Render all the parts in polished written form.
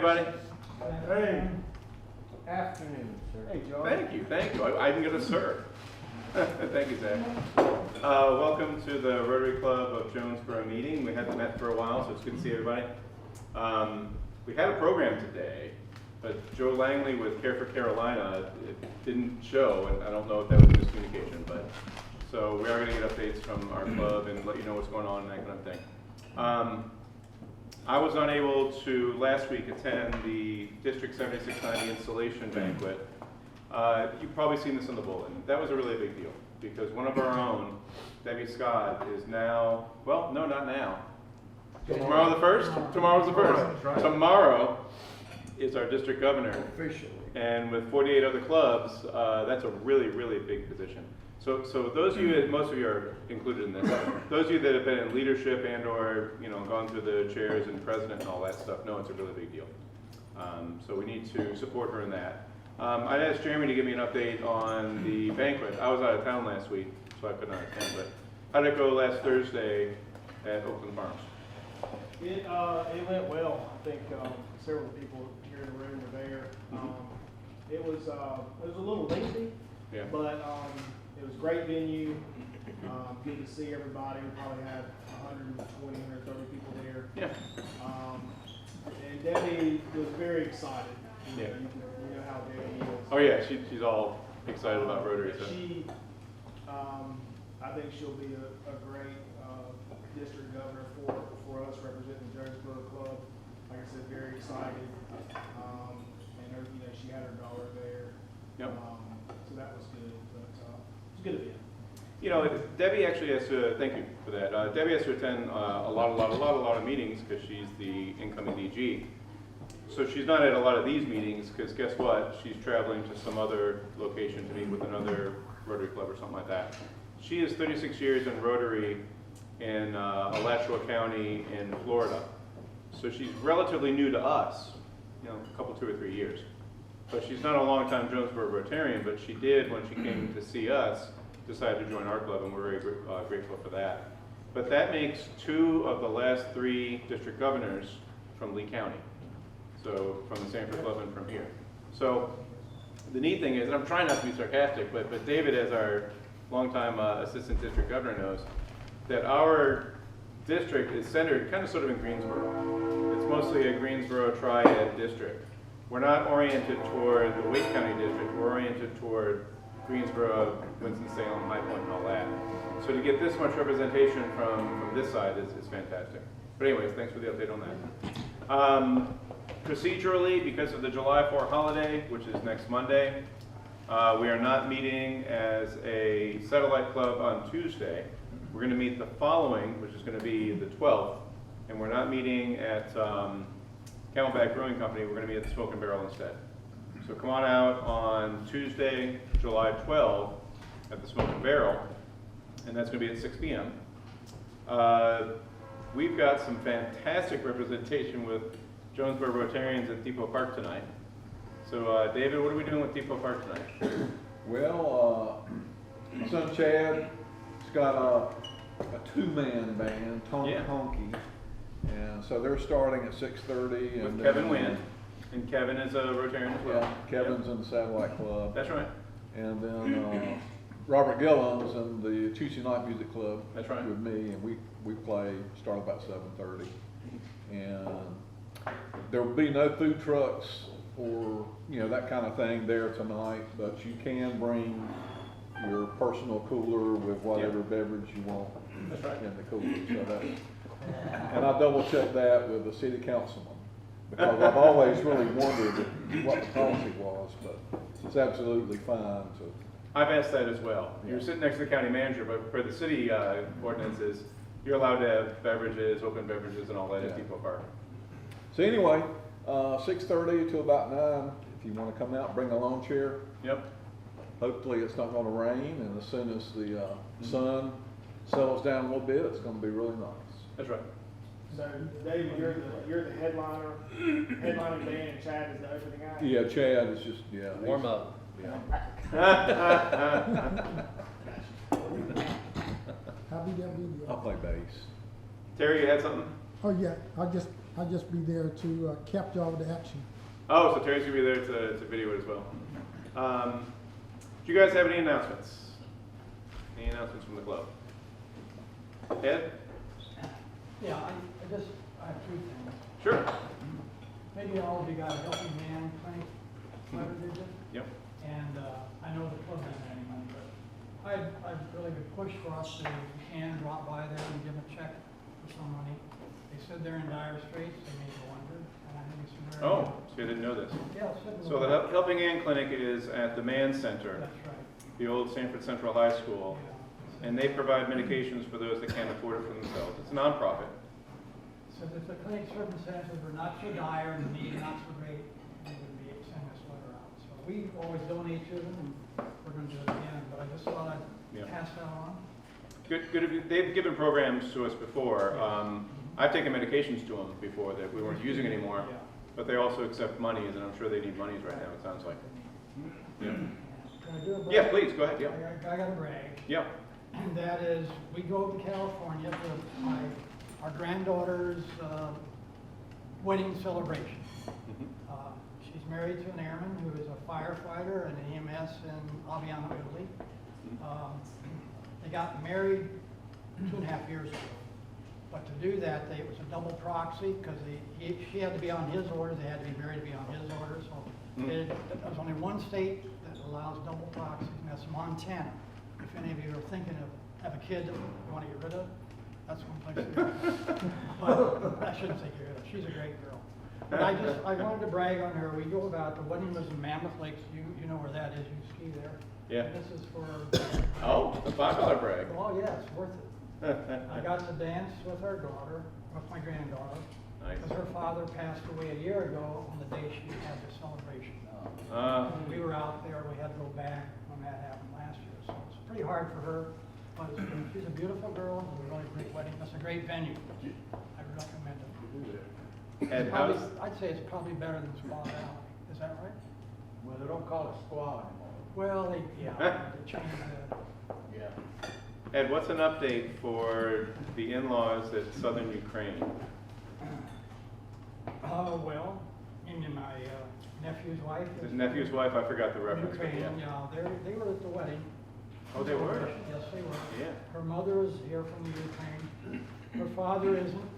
everybody? Hey. Afternoon, sir. Hey, John. Thank you. I can get a sir. Thank you, Zach. Welcome to the Rotary Club of Jonesboro meeting. We haven't met for a while, so it's good to see everybody. We had a program today, but Joe Langley with Care for Carolina, it didn't show, and I don't know if that was miscommunication, but so we are going to get updates from our club and let you know what's going on and that kind of thing. I was unable to last week attend the District 7690 installation banquet. You've probably seen this in the bulletin. That was a really big deal because one of our own, Debbie Scott, is now, well, no, not now. Tomorrow the 1st? Tomorrow's the 1st. Right. Tomorrow is our district governor. Officially. And with 48 other clubs, that's a really, really big position. So those of you, most of you are included in this, those of you that have been in leadership and or, gone through the chairs and president and all that stuff, know it's a really big deal. So we need to support her in that. I'd asked Jeremy to give me an update on the banquet. I was out of town last week, so I could not attend, but how did it go last Thursday at Oakland Farms? It went well. I think several people here in the room were there. It was a little lengthy, yeah. But it was a great venue. Good to see everybody. We probably had 120, 130 people there. Yeah. And Debbie was very excited. You know how Debbie is. Oh yeah, she's all excited about Rotary. So. I think she'll be a great district governor for us, representing the Jonesboro Club. Like I said, very excited. And her, she had her daughter there. Yep. So that was good. But it's a good event. Debbie actually has to, thank you for that. Debbie has to attend a lot of meetings because she's the incoming DG. So she's not at a lot of these meetings because guess what? She's traveling to some other location to meet with another Rotary Club or something like that. She is 36 years in Rotary in Alachua County in Florida. So she's relatively new to us, a couple, 2 or 3 years. But she's not a long-time Jonesboro Rotarian, but she did, when she came to see us, decide to join our club, and we're very grateful for that. But that makes 2 of the last 3 district governors from Lee County. So from the Sanford Club and from here. So the neat thing is, and I'm trying not to be sarcastic, but David, as our longtime assistant district governor, knows that our district is centered kind of sort of in Greensboro. It's mostly a Greensboro triad district. We're not oriented toward the Wake County district. We're oriented toward Greensboro, Winston-Salem, High Point, and all that. So to get this much representation from this side is fantastic. But anyways, thanks for the update on that. Procedurally, because of the July 4th holiday, which is next Monday, we are not meeting as a satellite club on Tuesday. We're going to meet the following, which is going to be the 12th, and we're not meeting at Camelback Brewing Company. We're going to be at the Smoke and Barrel instead. So come on out on Tuesday, July 12th at the Smoke and Barrel, and that's going to be at 6 p.m. We've got some fantastic representation with Jonesboro Rotarians at Depot Park tonight. So David, what are we doing with Depot Park tonight? Well, my son Chad's got a 2-man band, Honky, and so they're starting at 6:30. With Kevin Wynn, and Kevin is a Rotarian as well. Yeah, Kevin's in the Satellite Club. That's right. And then Robert Gillen's in the Tuesday Night Music Club. That's right. With me, and we play, start about 7:30. And there will be no food trucks or that kind of thing there tonight, but you can bring your personal cooler with whatever beverage you want in the cooler. So that, and I double checked that with the city councilman because I've always really wondered what the policy was, but it's absolutely fine to. I've asked that as well. Yeah. You're sitting next to the county manager, but for the city ordinances, you're allowed to have beverages, open beverages, and all that at Depot Park. So anyway, 6:30 to about 9. If you want to come out, bring a lawn chair. Yep. Hopefully it's not going to rain, and as soon as the sun settles down a little bit, it's going to be really nice. That's right. So David, you're the headlining band, and Chad is the opening act. Yeah, Chad is just warm up. Yeah. How be that with you? I'll play bass. Terry, you had something? Oh yeah, I I'll just be there to capture all the action. Oh, so Terry's gonna be there to video it as well. Do you guys have any announcements? Any announcements from the club? Ed? Yeah, I have two things. Sure. Maybe all of you got a Helping Hand clinic letter, did you? Yep. And I know the club doesn't have any money, but I'd really would push for us to, if we can, drop by there and give them a check for some money. They said they're in dire straits, they may go under, and I think it's very. Oh, so you didn't know this. Yeah, it said. So the Helping Hand Clinic is at the Mann Center, That's right. the old Sanford Central High School, Yeah. and they provide medications for those that can't afford it for themselves. It's a nonprofit. So if the clinic circumstances were not so dire and the need not so great, they would be sending this letter out. So we always donate to them, and we're going to do it again. But I just thought I'd pass that on. Good of you. They've given programs to us before. I've taken medications to them before that we weren't using anymore, Yeah. but they also accept monies, and I'm sure they need monies right now, it sounds like. Yeah. Can I do a brag? Yeah, please, go ahead, yeah. I got a brag. Yeah. And that is, we go to California for our granddaughter's wedding celebration. She's married to an airman who is a firefighter and an EMS in Aviano, Italy. They got married 2.5 years ago. But to do that, it was a double proxy because she had to be on his orders, they had to be married to be on his orders. So there's only one state that allows double proxies, and that's Montana. If any of you are thinking of have a kid that you want to get rid of, that's one place to go. But I shouldn't say get rid of. She's a great girl. But I wanted to brag on her. We go about, the wedding was in Mammoth Lakes. You know where that is. You ski there. Yeah. And this is for. Oh, the $5 brag. Oh yeah, it's worth it. I got to dance with her daughter, with my granddaughter, Nice. because her father passed away a year ago on the day she had the celebration. We were out there. We had to go back when that happened last year, so it's pretty hard for her. But she's a beautiful girl. It was a really great wedding. It's a great venue. I would recommend it. And Probably, how's, I'd say it's probably better than Squaw Valley. Is that right? Well, they don't call it squaw anymore. Well, they changed the. Yeah. Ed, what's an update for the in-laws at Southern Ukraine? Well, and my nephew's wife. His nephew's wife, I forgot the reference, but Ukraine, yeah. yeah, they were at the wedding. Oh, they were? Yes, they were. Yeah. Her mother is here from the Ukraine. Her father isn't.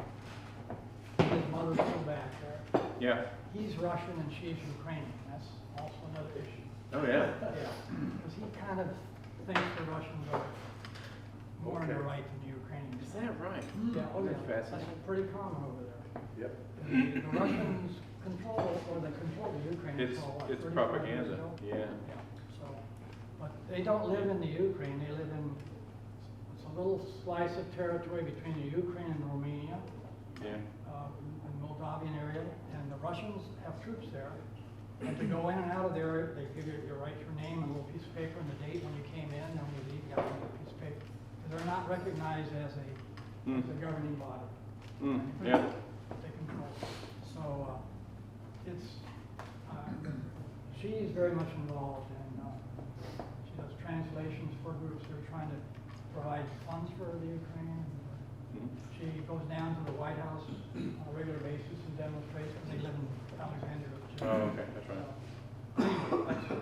His mother's still back there. Yeah. He's Russian and she's Ukrainian. That's also another issue. Oh, yeah. Yeah, because he kind of thinks the Russians are more in the Okay. right than the Ukrainians. Is that right? Yeah, oh yeah, That's that's fascinating. pretty common over there. Yep. The Russians control, or they control the Ukraine It's for what, it's 35 years propaganda, ago? yeah. So, but they don't live in the Ukraine, they live in, it's a little slice of territory between the Ukraine and Romania, Yeah. in the Moldavian area, and the Russians have troops there. And to go in and out of there, they give you write your name and a little piece of paper and the date when you came in, and when you leave, you got a little piece of paper. They're not recognized as a governing body. Yeah. They control. So, she's very much involved in, she does translations for groups that are trying to provide funds for the Ukraine. She goes down to the White House on a regular basis and demonstrates, because they live in Alexandria. Virginia. Oh, okay, that's right. Anyway, that's it.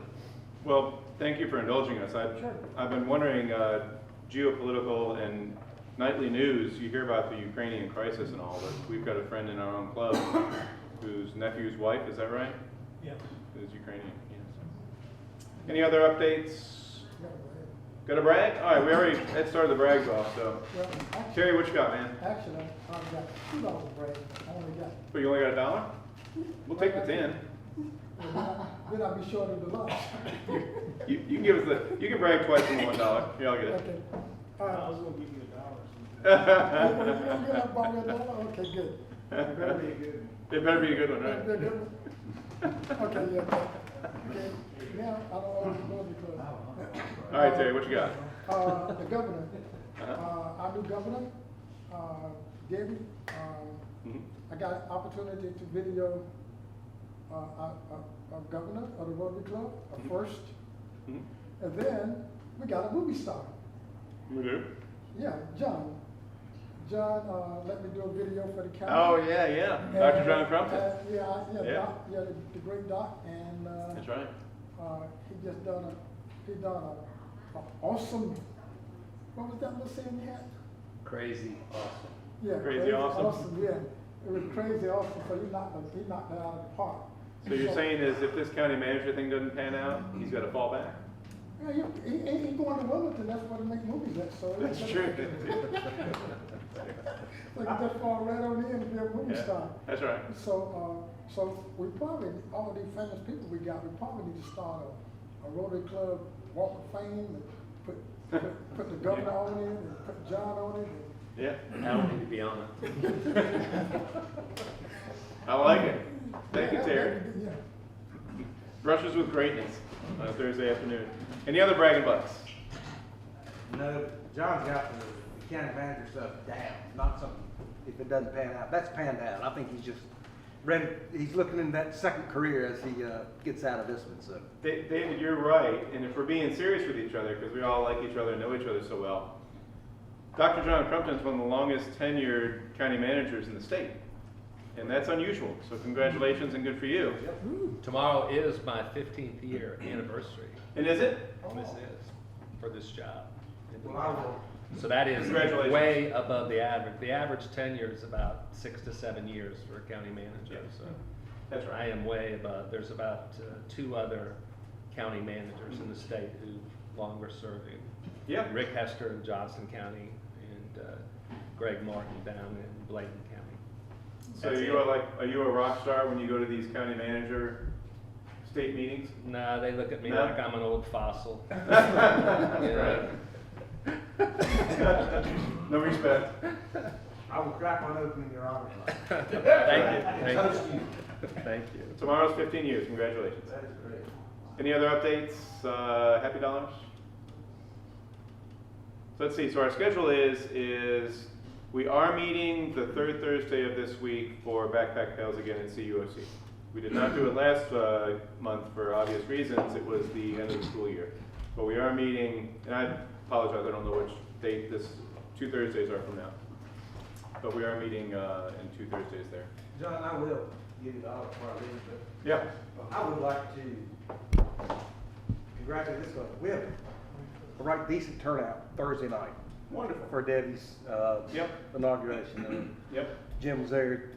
Well, thank you for indulging us. Sure. I've been wondering, geopolitical and nightly news, you hear about the Ukrainian crisis and all, but we've got a friend in our own club whose nephew's wife, is that right? Yes. Is Ukrainian, yes. Any other updates? Got a brag? All right, we already, Ed started the brags off, so. Well, Terry, what you got, man? actually, I only got $2 break. I only got. But you only got $1? We'll take the 10. Then I'll be short of the lunch. You can give us you can brag twice in $1. Here, I'll get it. Okay. I was gonna give you $1. You gonna get up on that $1? Okay, good. It better be a good one. It better be a good one, That'd be a right? good one. Okay, yeah. Okay. Now, I don't want to go to the club. All right, Terry, what you got? The governor, our new governor, Gabby, Mhm. I got an opportunity to video a governor of the Rotary Club, a first. Mhm. And then we got a movie star. We do. Yeah, John. John, let me do a video for the county. Oh, yeah. Dr. John Crumpton. Yeah, Yeah. Doc, the great Doc, and, That's right. he done a awesome, what was that little saying he had? Crazy awesome. Yeah, Crazy awesome. yeah. It was crazy awesome, so he knocked it out of the park. So you're saying is if this county manager thing doesn't pan out, he's got to fall back? Yeah, he going to Wilmington, that's where they make movies at, so. That's true. So he just fall right on in and be a movie Yeah, star. that's right. So we probably, all these famous people we got, we probably need to start a Rotary Club Walk of Fame and put the governor on it and put John on it. Yeah, I don't need to be on it. I like it. Thank you, Yeah, Terry. yeah. Brushes with Greatness on a Thursday afternoon. Any other bragging bucks? No, John's got the county manager stuff down, not something, if it doesn't pan out, that's panned out. I think he's just ready, he's looking in that second career as he gets out of this one, so. David, you're right, and if we're being serious with each other, because we all like each other and know each other so well, Dr. John Crumpton is one of the longest tenured county managers in the state, and that's unusual, so congratulations and good for you. Tomorrow is my 15th year anniversary. And is it? This is, for this job. Well, I will. So that is Congratulations. way above the average. The average tenure is about 6 to 7 years for a county manager, so. That's right. I am way above. There's about 2 other county managers in the state who longer serving. Yeah. Rick Hester in Johnson County and Greg Martin down in Bladen County. So That's you it. are you a rock star when you go to these county manager state meetings? Nah, they look at me No? like I'm an old fossil. Right. No respect. I will crack one open in your honor. Thank you. Toast you. Thank you. Tomorrow's 15 years, congratulations. That is great. Any other updates? Happy dollars? So let's see, so our schedule is we are meeting the third Thursday of this week for backpack pails again in CUOC. We did not do it last month for obvious reasons. It was the end of the school year. But we are meeting, and I apologize, I don't know which date this, 2 Thursdays are from now. But we are meeting in 2 Thursdays there. John, I will give you the honor before I leave, but Yeah. I would like to congratulate this one. We have a right decent turnout Thursday night Wonderful. for Debbie's Yep. inauguration. Yep. Jim was there,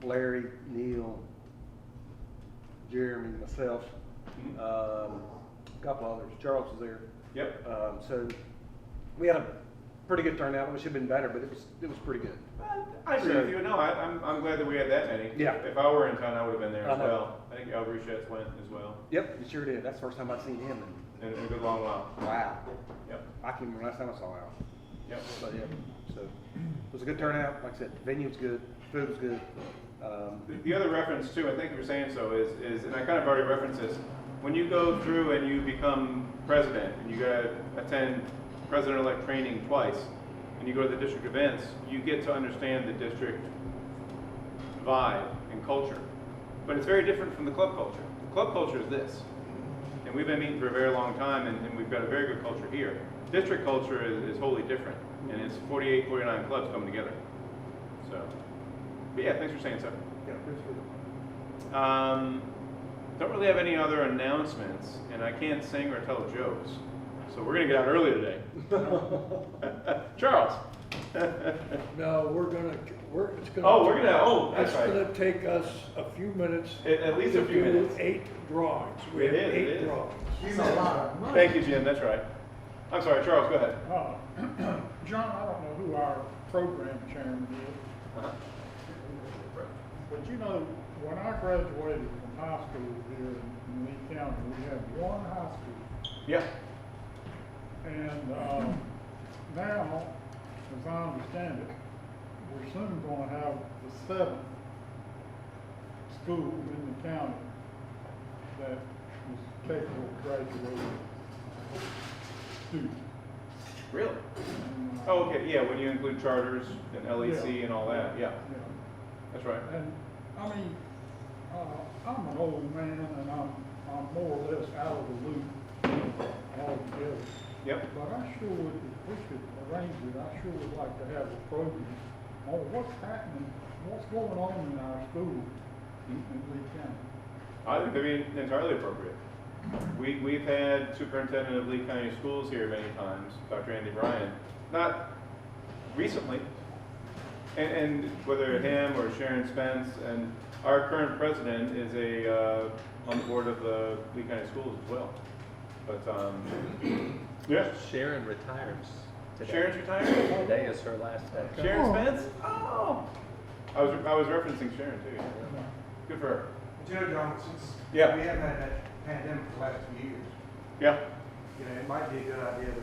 Larry, Neil, Jeremy, myself, Mhm. a couple others. Charles was there. Yep. So we had a pretty good turnout. It should have been better, but it was pretty good. I agree with you. No, I'm glad that we had that many. Yeah. If I were in town, I would have been there as I know. well. I think Al Bruchette's went as well, Yep, it sure did. That's the first time I've seen him in a good long while. in, wow. Yep. I can remember last time I saw Al. Yep. But yeah, so it was a good turnout. Like I said, the venue was good, food was good. The other reference too, I think you were saying so, is, and I kind of already referenced this, when you go through and you become president, and you gotta attend president-elect training twice, and you go to the district events, you get to understand the district vibe and culture. But it's very different from the club culture. The club culture is this. And we've been meeting for a very long time, and we've got a very good culture here. District culture is wholly different, and it's 48, 49 clubs coming together. So, but yeah, thanks for saying so. Yeah, it was good. Don't really have any other announcements, and I can't sing or tell jokes. So we're gonna get out early today. Charles. No, it's gonna. Oh, we're gonna, that's It's right. gonna take us a few minutes. At least a to few do minutes. 8 drawings. We It have is, 8 it is. drawings. That's a lot of money. Thank you, Jim, that's right. I'm sorry, Charles, go ahead. John, I don't know who our program chairman is, Uh-huh. but you know, when I graduated from high school here in Lee County, we had one high school. Yeah. And now, as I understand it, we're soon gonna have the 7th school in the county that is capable of graduating students. Really? And, Oh, okay, yeah, when you include charters and LEC and all that, yeah, yeah. that's right. And, I mean, I'm an old man and I'm more or less out of the loop altogether. Yep. But I sure would, if we could arrange it, I sure would like to have a program on what's happening, what's going on in our schools in Lee County. I think they're being entirely appropriate. We've had superintendent of Lee County Schools here many times, Dr. Andy Bryan, not recently, and whether him or Sharon Spence, and our current president is on the board of the Lee County Schools as well. But yeah, Sharon retires today. Sharon's retired. Today is her last day. Sharon Spence? Oh, I was referencing Sharon too. Good for her. You know, John, since Yeah. we haven't had that pandemic for the last few years, Yeah. you know, it might be a good idea to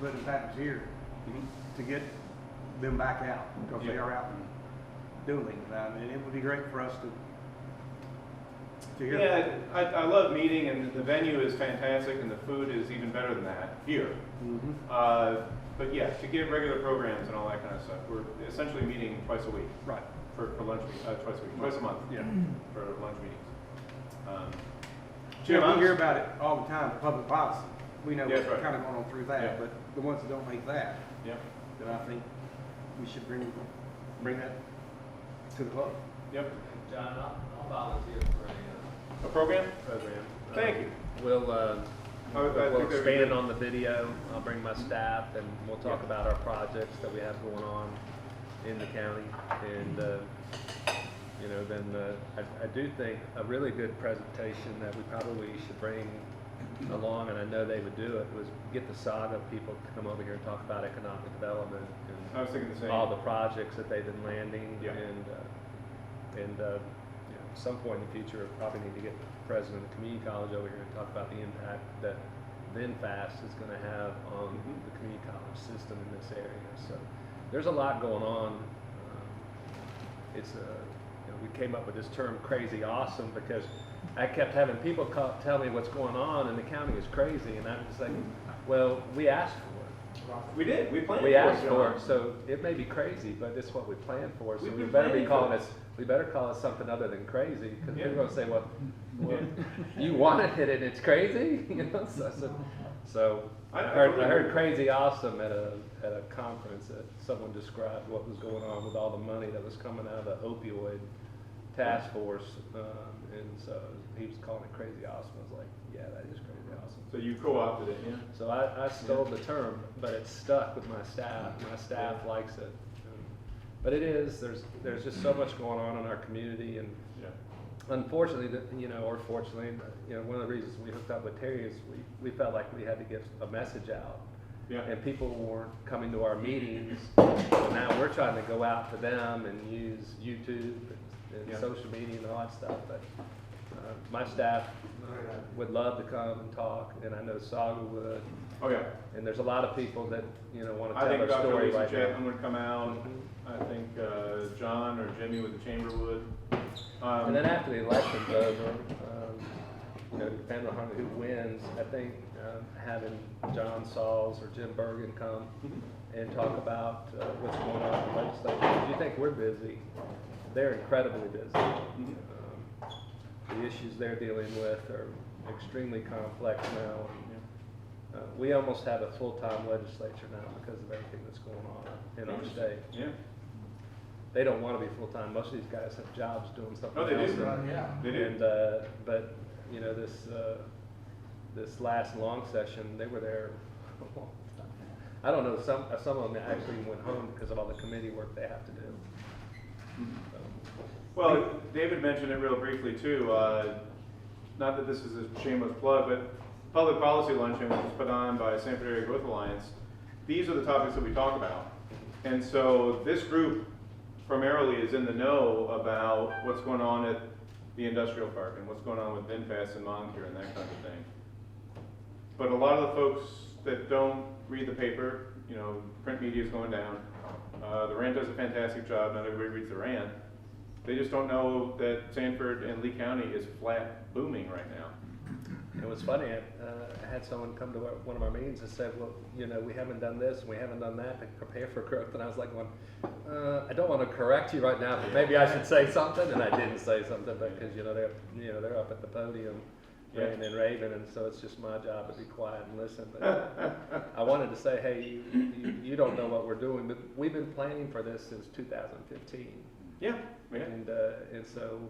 put in patents here to get them back out, because they Yeah. are out and doing things now, and it would be great for us to hear. Yeah, I love meeting, and the venue is fantastic, and the food is even better than that here. Mhm. But yeah, to give regular programs and all that kind of stuff, we're essentially meeting twice a week. Right. For lunch, twice a week, twice a month. Yeah. For lunch meetings. Jim, I'm- we hear about it all the time, public policy. We know Yes, what's right. kind of going on through Yeah. that, but the ones that don't make that, Yep, then I think we should bring that to the club. yep. John, I'll volunteer for A program? a program. Thank you. We'll, I we'll think that'd be expand good. on the video. I'll bring my staff and we'll talk Yeah. about our projects that we have going on in the county. And, you know, then I do think a really good presentation that we probably should bring along, and I know they would do it, was get the Saga people to come over here and talk about economic development I was thinking the same. and all the projects that they've been landing. Yeah. And you know, at some point in the future, probably need to get the president of the community college over here and talk about the impact that VinFast is going to have on the community college system in this area. So there's a lot going on. It's you know, we came up with this term "crazy awesome" because I kept having people tell me what's going on and the county is crazy, and I'm just like, well, we asked for it. We did, we planned for it. We asked for John. it, so it may be crazy, but it's what we planned for. So We've we been better be planning calling for it. We better call it something other than crazy, because Yeah. people are gonna say, well, Yeah. you wanted it and it's crazy, you know. So I heard crazy awesome at a conference that someone described what was going on with all the money that was coming out of the opioid task force, and so he was calling it crazy awesome. I was like, yeah, that is crazy awesome. So you co-opted it, yeah? So I stole the term, but it's stuck with my staff. My staff likes it. But it is, there's just so much going on in our community, and Yeah. unfortunately, you know, or fortunately, you know, one of the reasons we hooked up with Terry is we felt like we had to get a message out. Yeah. And people weren't coming to our meetings, so now we're trying to go out to them and use YouTube and Yeah. social media and all that stuff, but my staff would love to come and talk, and I know Saga would, Oh, yeah. and there's a lot of people that, you know, want to I tell think their Dr. story Lisa right now. Chapman would come out. I think John or Jimmy with the chamber would. And then after the election's over, you know, depending on who wins, I think having John Sauls or Jim Bergen come and talk about what's going on in the legislature. If you think we're busy, they're incredibly busy. The issues they're dealing with are extremely complex now. We almost have a full-time legislature now because of everything that's going on in our state. Yeah. They don't want to be full-time. Most of these guys have jobs doing something No, they else. do. Yeah. They do. And, but, you know, this last long session, they were there a long time. I don't know, some of them actually went home because of all the committee work they have to do. So, Well, David mentioned it real briefly too. Not that this is a shameless plug, but public policy luncheon, which was put on by Sanford Area Growth Alliance, these are the topics that we talk about. And so this group primarily is in the know about what's going on at the industrial park and what's going on with VinFast and Moncure and that kind of thing. But a lot of the folks that don't read the paper, you know, print media is going down. The Rand does a fantastic job. Not everybody reads the Rand. They just don't know that Sanford and Lee County is flat booming right now. It was funny, I had someone come to one of our meetings and said, well, you know, we haven't done this and we haven't done that to prepare for growth. And I was like, I don't want to correct you right now, but maybe I should say something. And I didn't say something, but because, they're up at the podium ranting and raving, and so it's just my job to be quiet and listen. But I wanted to say, hey, you don't know what we're doing, but we've been planning for this since 2015. Yeah, yeah. And so,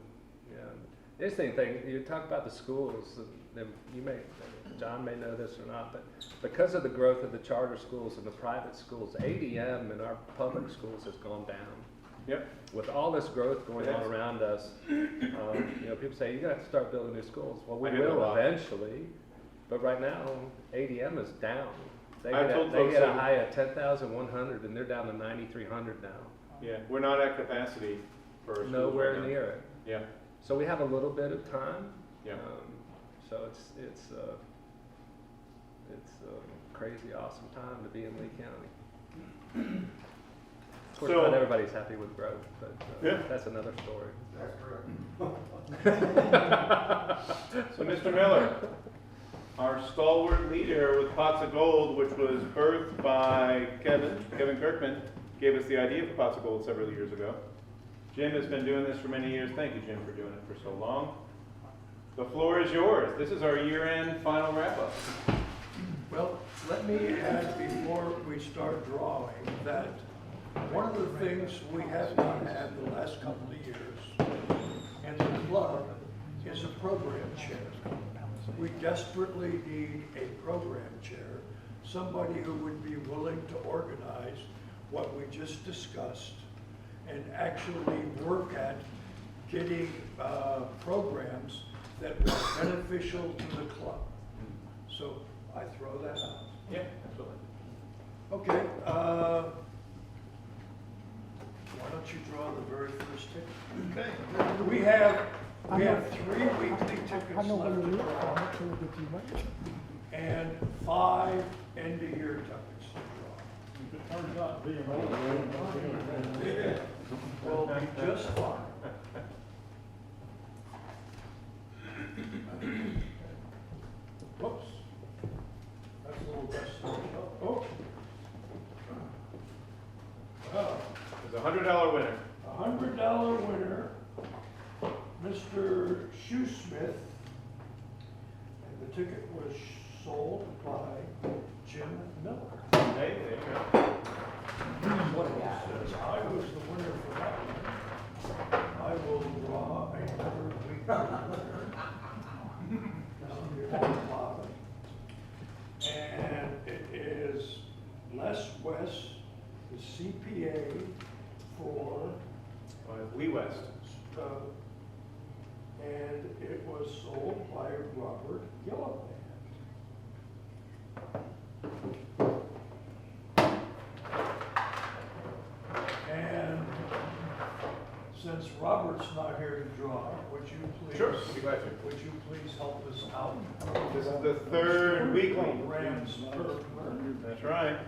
yeah. The interesting thing, you talk about the schools, and John may know this or not, but because of the growth of the charter schools and the private schools, ADM in our public schools has gone down. Yep. With all this growth going on around us, people say, you got to start building new schools. Well, we will eventually, but right now, ADM is down. They get a high of 10,100, and they're down to 9,300 now. Yeah, we're not at capacity for our schools. Nowhere near it. Yeah. So we have a little bit of time. Yeah. So it's a crazy, awesome time to be in Lee County. Of course, not everybody's happy with growth, but that's another story. That's correct. So, Mr. Miller, our stalwart leader with Pots of Gold, which was birthed by Kevin Kirkman, gave us the idea for Pots of Gold several years ago. Jim has been doing this for many years. Thank you, Jim, for doing it for so long. The floor is yours. This is our year-end final wrap-up. Well, let me add before we start drawing that one of the things we have not had the last couple of years in the club is a program chair. We desperately need a program chair, somebody who would be willing to organize what we just discussed and actually work at getting programs that are beneficial to the club. So I throw that out. Yeah, absolutely. Okay, why don't you draw the very first ticket? Okay. We have 3 weekly tickets left to draw. And 5 end-of-year tickets to draw. If it turns out being old, Will be just fine. Whoops. That's a little less. Oh. Well, There's a $100 winner. $100 winner, Mr. Shoesmith. And the ticket was sold by Jim Miller. Hey, there you go. What it says, I was the winner for that one. I will draw another week. Down here at the bottom. And it is Les West, the CPA for, Lee West. and it was sold by Robert Yellowband. And since Robert's not here to draw, would you please? Sure, I'd be glad to. Would you please help us out? This is the 3rd weekly. Rams per. That's right.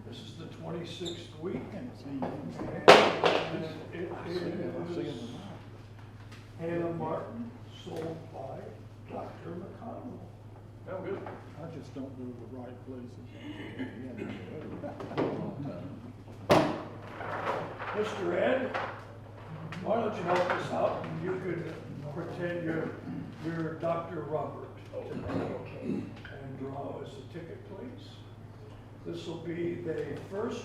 This is the 26th week. And it is Hannah Martin, sold by Dr. McConnell. Oh, good. I just don't go to the right places. Mr. Ed, why don't you help us out and you could pretend you're Dr. Robert and draw us a ticket, please. This will be the first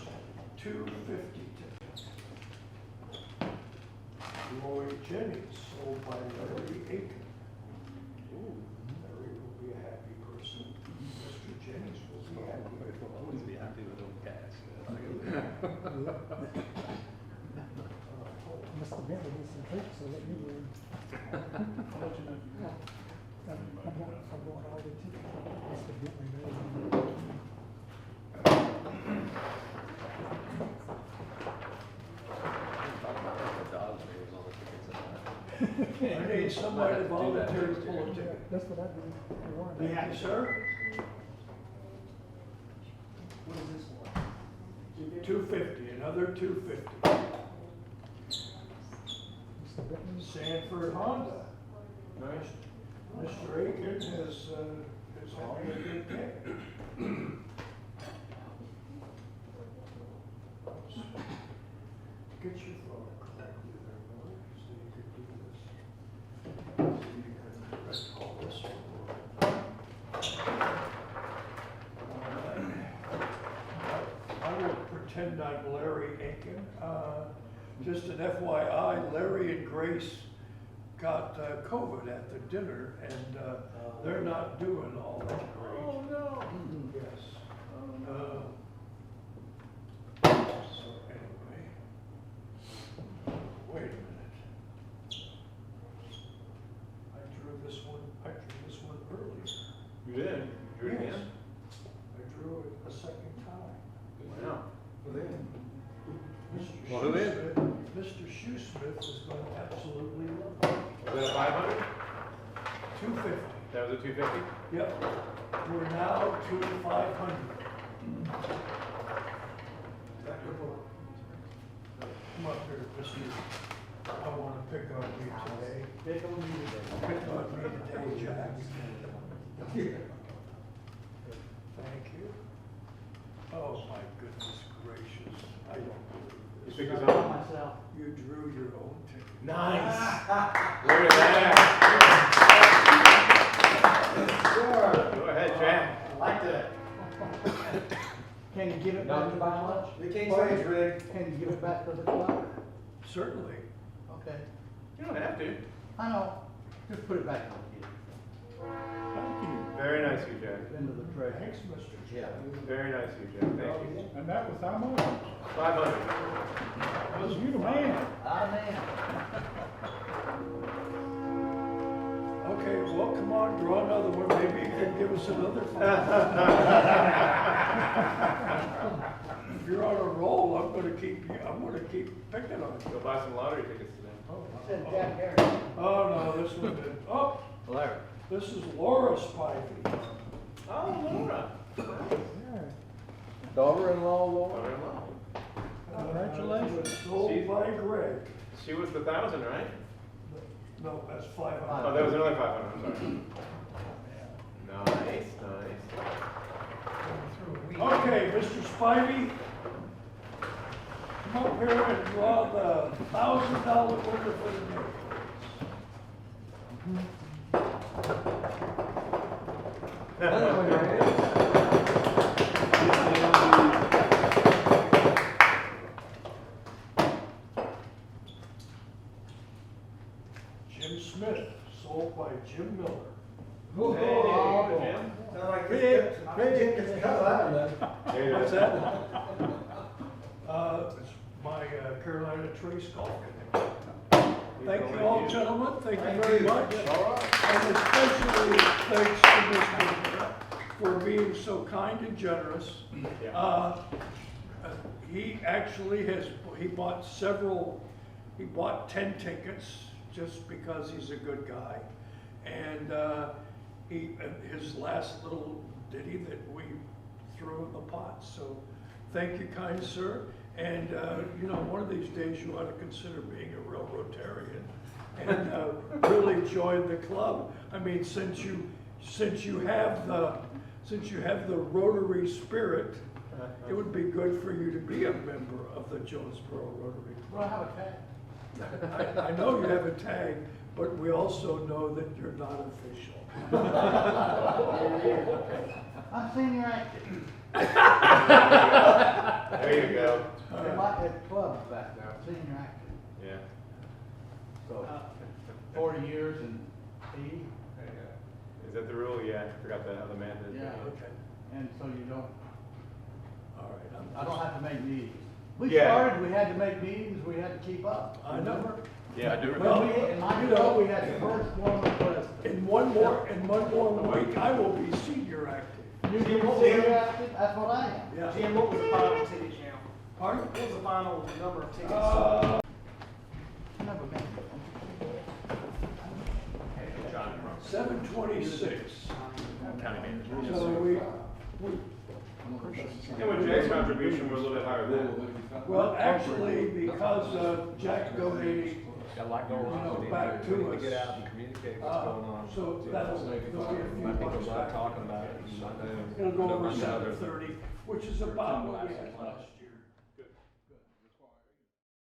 250 tickets. Lloyd Jennings, sold by Larry Aiken. Larry will be a happy person. Mr. Jennings will be happy. Always be happy with them cash. Mr. Bentley needs some help, so let me in. I'm going all the tickets. Mr. Bentley knows. I need somebody to volunteer to pull a ticket. That's what I do. Thank you, sir. What is this one? 250, another 250. Mr. Bentley. Sanford Honda. Nice. Mr. Aiken is having a good day. Get your phone correctly there, Miller, so you could do this. attend on Larry Aiken. Just an FYI, Larry and Grace got COVID at the dinner, and they're not doing all that great. Oh, no. Yes. So anyway, wait a minute. I drew this one earlier. You did? You drew it Yes. again? I drew it a second time. Wow. Mr. Well, who is Shoesmith- Mr. Shoesmith is going to absolutely love it. Was that a 500? 250. That was a 250? Yep. We're now to 500. Come up here, Mr. I want to pick on you today. Pick on you today. Pick on me today, Jack. Thank you. Oh, my goodness gracious. I don't You believe pick this. us up? Myself. You drew your own ticket. Nice. Look at that. Go ahead, Jack. I like that. Can you give it back to the club? They can't say it's rigged. Can you give it back to the club? Certainly. Okay. You don't have to. I know. Just put it back on the Thank you. Very nice of you, Jack. end of the tray. Thanks, Mr. Yeah. Very nice of you, Jack. Thank you. And that was how much? 500. You the man. Man. Okay, well, come on, draw another one. Maybe you can give us another 5. If you're on a roll, I'm gonna keep picking on you. Go buy some lottery tickets today. Said Jack Harris. Oh, no, this one did. Oh, Larry. this is Laura Spivey. Oh, Laura. Daughter-in-law, Laura? Daughter-in-law. Congratulations. Sold She's- by Greg. She was the 1,000, right? No, that's 500. Oh, that was another 500, I'm sorry. Nice, nice. Okay, Mr. Spivey, come up here and draw the $1,000 winner for the Jim Smith, sold by Jim Miller. Hey, Jim. Sound like this, Jim gets a cut of that one. There it What's is. that? It's my Carolina Trace golf connection. Thank you all, gentlemen, thank you very much. And especially thanks to Mr. for being so kind and generous. He actually he bought 10 tickets just because he's a good guy. And his last little ditty that we threw in the pot. So thank you, kind sir. And, you know, one of these days you ought to consider being a real Rotarian and really join the club. I mean, since you have the Rotary spirit, it would be good for you to be a member of the Jonesboro Rotary. Well, I have a tag. I know you have a tag, but we also know that you're not official. I'm senior active. There you go. They might have clubs back there, senior active. Yeah. So, 40 years and 80, Is that the rule? Yeah, I forgot that, how the math is. Yeah. Okay, and so you don't, all right. I don't have to make meetings. We Yeah. started, we had to make meetings, we had to keep up. I know. Yeah, I do Well, remember. In my you know, club, we had the first one was, In one more week, I will be senior active. you get senior active, that's what I am. Yeah. Jim, what was the final ticket count? Pardon? What was the final number of tickets? Never met. 726. County manager. So we, Yeah, with Jack's contribution, we're a little bit higher than that. well, actually, because of Jack donating, Got a lot going You know, on. We need back to we need us. get out and communicate what's going on. so that'll, there'll be a few My people bucks love back. talking about it. I know. It'll go over I know there's- 730, which is about what we had last year.